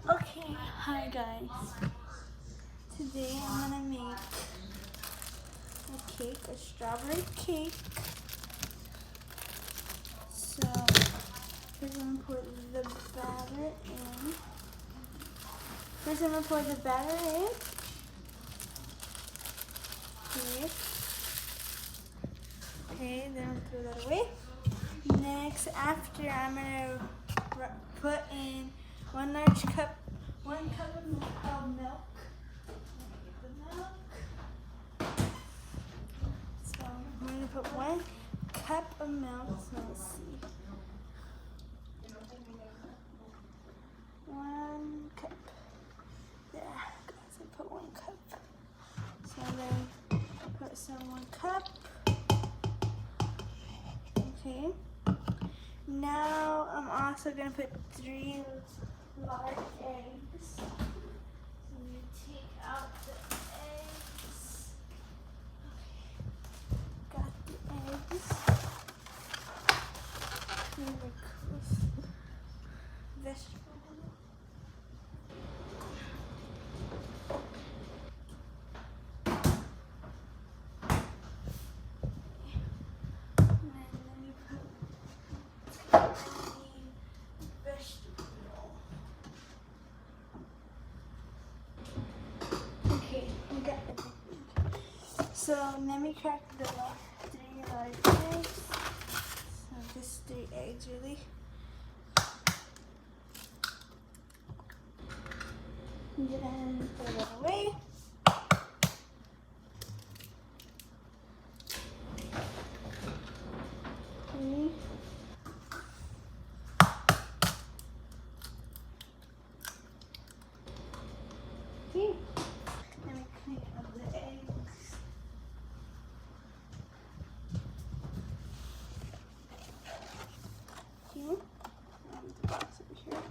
Okay, hi guys. Today I'm gonna make a cake, a strawberry cake. So first I'm gonna pour the batter in. First I'm gonna pour the batter in. Okay. Okay, then I'll throw that away. Next, after I'm gonna put in 1 cup of milk. Get the milk. So I'm gonna put 1 cup of milk. So let's see. 1 cup. Yeah, guys, I put 1 cup. So then put some 1 cup. Okay. Now I'm also gonna put 3 large eggs. So you take out the eggs. Okay. Got the eggs. Vegetable. Okay, we got everything. So let me crack the 3 large eggs. So just 3 eggs really. Then throw that away. Okay. Okay. Let me clean up the eggs. Okay. And the box over here.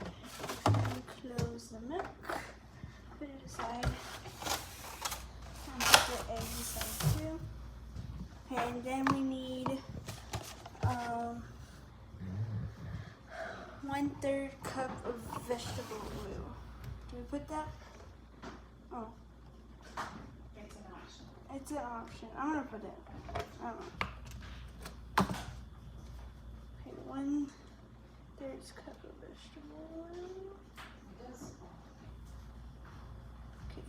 And close the milk. Put it aside. And put the eggs aside too. Okay, and then we need 1/3 cup of vegetable oil. Can we put that? Oh. It's an option. It's an option. I'm gonna put it. I don't know. Okay, 1/3 cup of vegetable oil. Yes. Okay.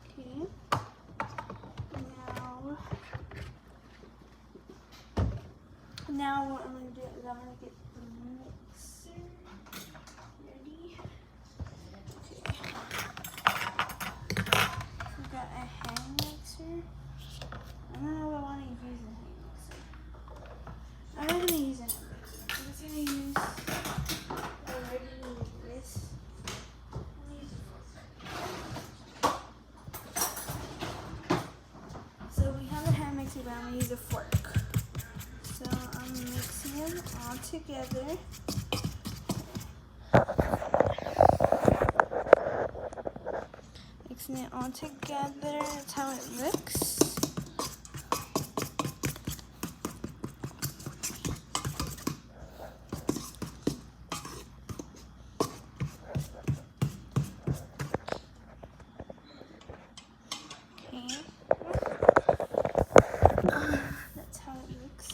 Okay. Now what I'm gonna do is I'm gonna get the mixer ready. Okay. We got a hand mixer. I don't know if I want to use a hand mixer. I'm not gonna use a hand mixer. I'm just gonna use a regular this. So we have a hand mixer, but I'm gonna use a fork. So I'm mixing them all together. Mixing it all together. That's how it looks. Okay. That's how it looks.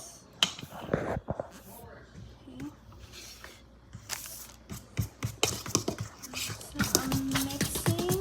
Okay. So I'm mixing.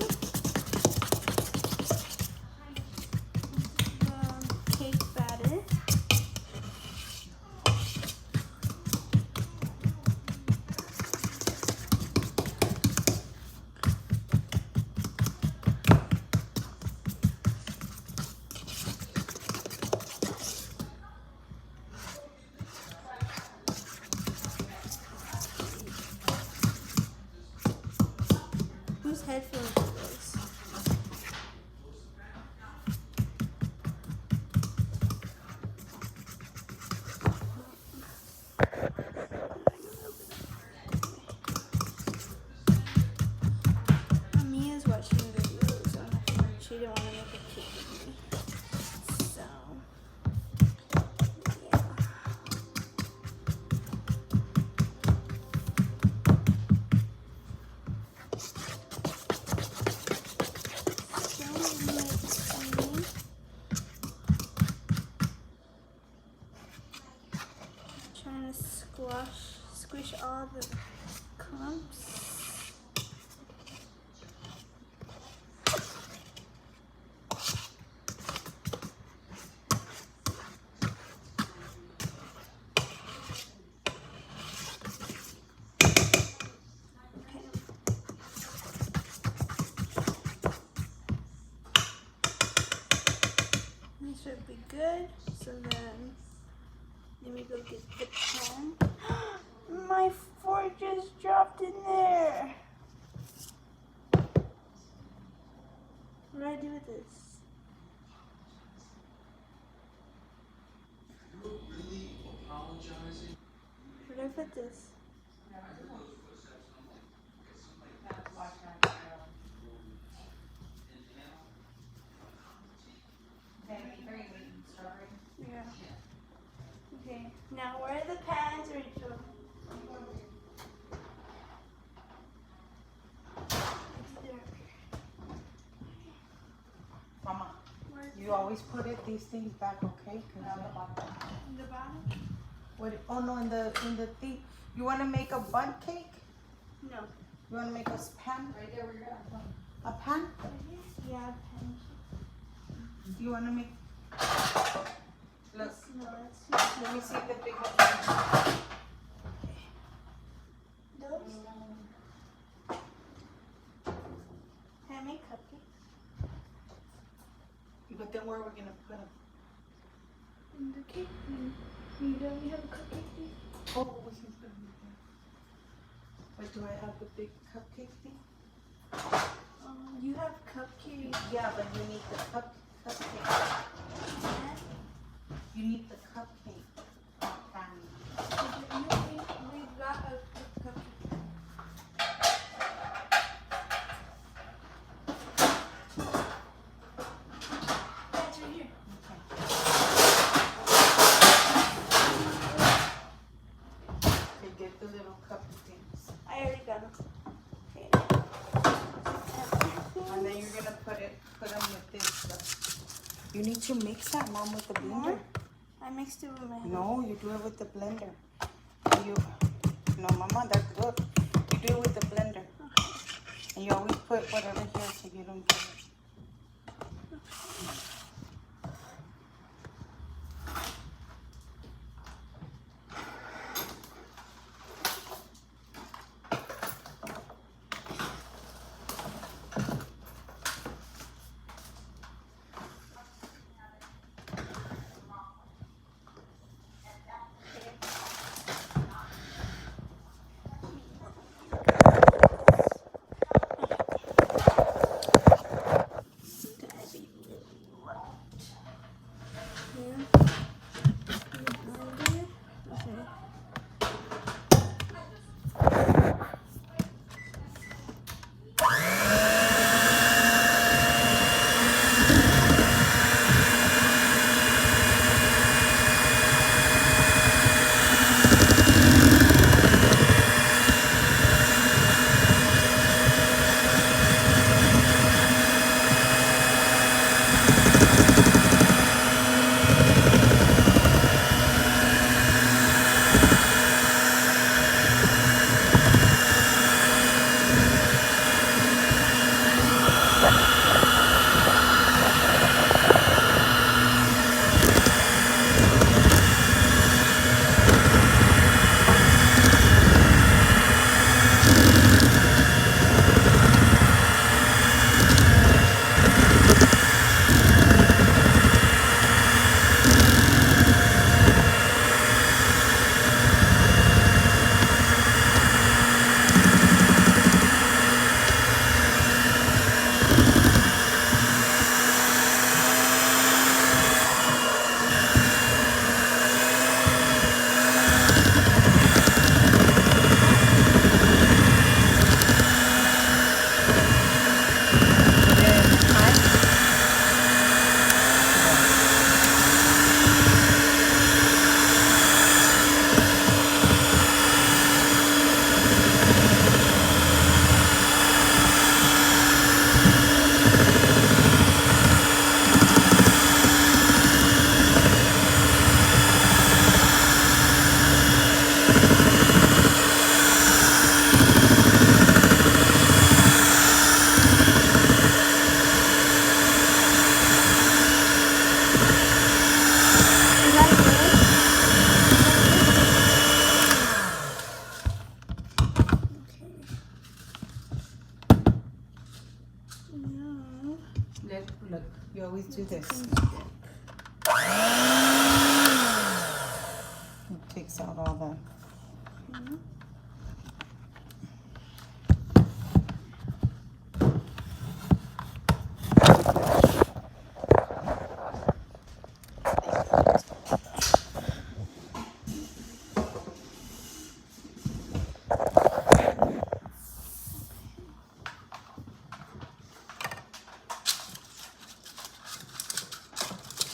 gonna squish all the clumps. This should be good. So then, let me go get the pen. My fork just dropped in there. What do I do with this? You're really apologizing? Where do I put this? Yeah. Okay. Now where are the pans, Rachel? Mama, Where's you always put these things back, okay? 'Cause in the bottom? what? Oh no, in the thing. You wanna make a bun cake? No. You wanna make a pan? Right there where you're at. A pan? Yeah, pen. You wanna make? Look, No, that's not. let me see the big one. Those? Can I make cupcakes? But then where are we gonna put them? In the cake. You don't have a cupcake thing? Oh, we can put them there. But do I have the big cupcake thing? You have cupcake. Yeah, but you need the cupcake. You need the cupcake pan. We got a cupcake. That's right here. Okay, get the little cup things. I already got them. Okay. And then you're gonna put them with this stuff. You need to mix that, Mom, with the blender. I mixed it with my hand. No, you do it with the blender. No, Mama, that's good. You do it with the blender. And you always put whatever here so you don't get it. always do this. It takes out all the. Mm-hmm.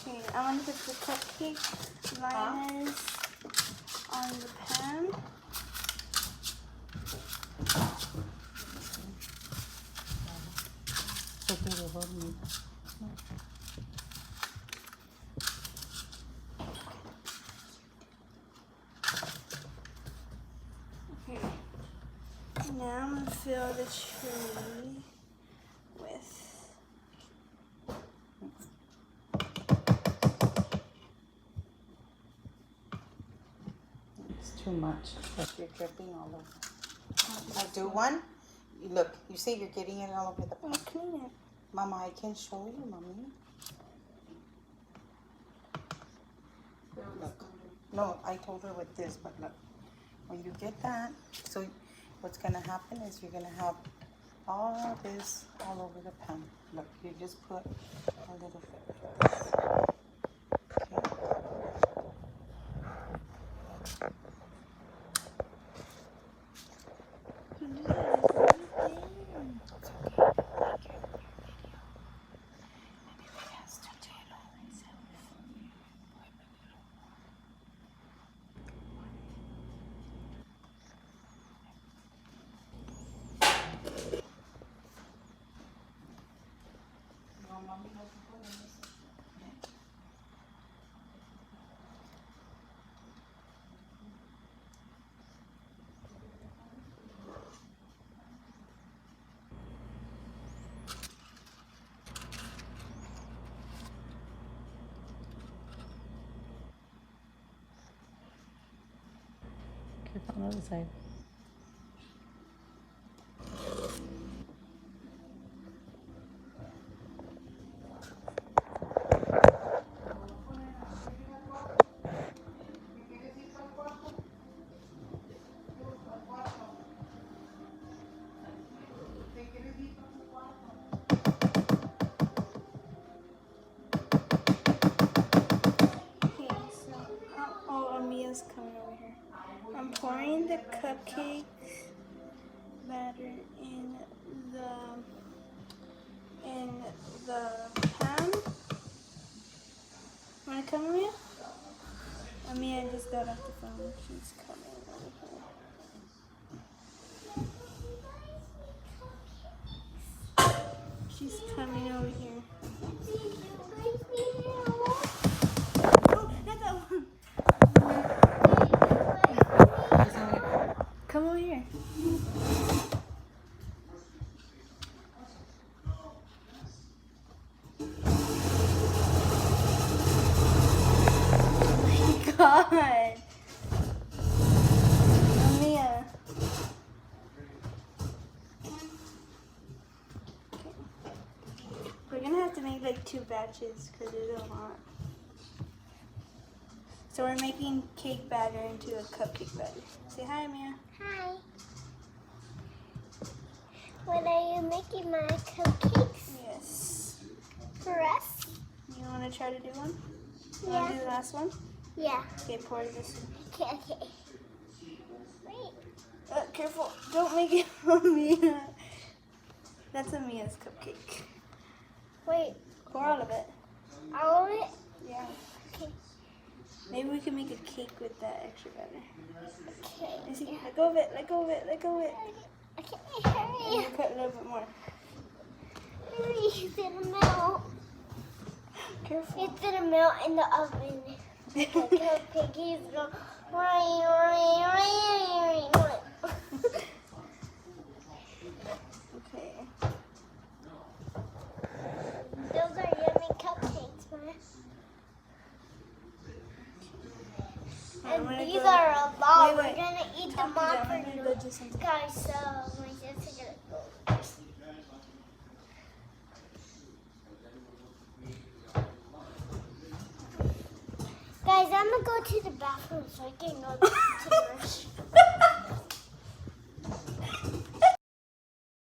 Okay, I'm gonna put the cupcake liners on the pan. Okay, now I'm gonna fill the tree with. It's too much. Like you're dripping all over. I'll do one. You look. You see, you're getting it all over the I'm pan. gonna clean it. Mama, I can show you, mommy. Look. No, I told her with this, but look. When you get that, so what's gonna happen is you're gonna have all this all over the pan. Look, you just put a little bit of this. On the other side. Okay, so Amia's coming over here. I'm pouring the cupcake batter in the pan. Wanna come, Amia? Amia just got off the phone. She's coming over here. She's coming over here. Oh, not that one. Come over here. Oh my God. Amia. We're gonna have to make like 2 batches because there's a lot. So we're making cake batter into a cupcake batter. Say hi, Amia. Hi. When are you making my cupcakes Yes. for us? You want to try to do one? You Yeah. want to do the last one? Yeah. Okay, pour this in. Okay, okay. Wait. Careful. Don't make it Amia. That's Amia's cupcake. Wait. Pour all of it. All of it? Yeah. Okay. Maybe we can make a cake with that extra batter. Okay. You see, let go of it, let go of it, let go of it. Okay, And hurry. you put a little bit more. Hurry, it's gonna melt. Careful. It's gonna melt in the oven. The cupcake is going Okay. Those are yummy cupcakes, Ma. I'm gonna And these go- are a lot. Wait. We're gonna eat them Talk to all them. I'm gonna for go you do something. guys. So my sister's gonna go. to the bathroom so I can go to the restroom.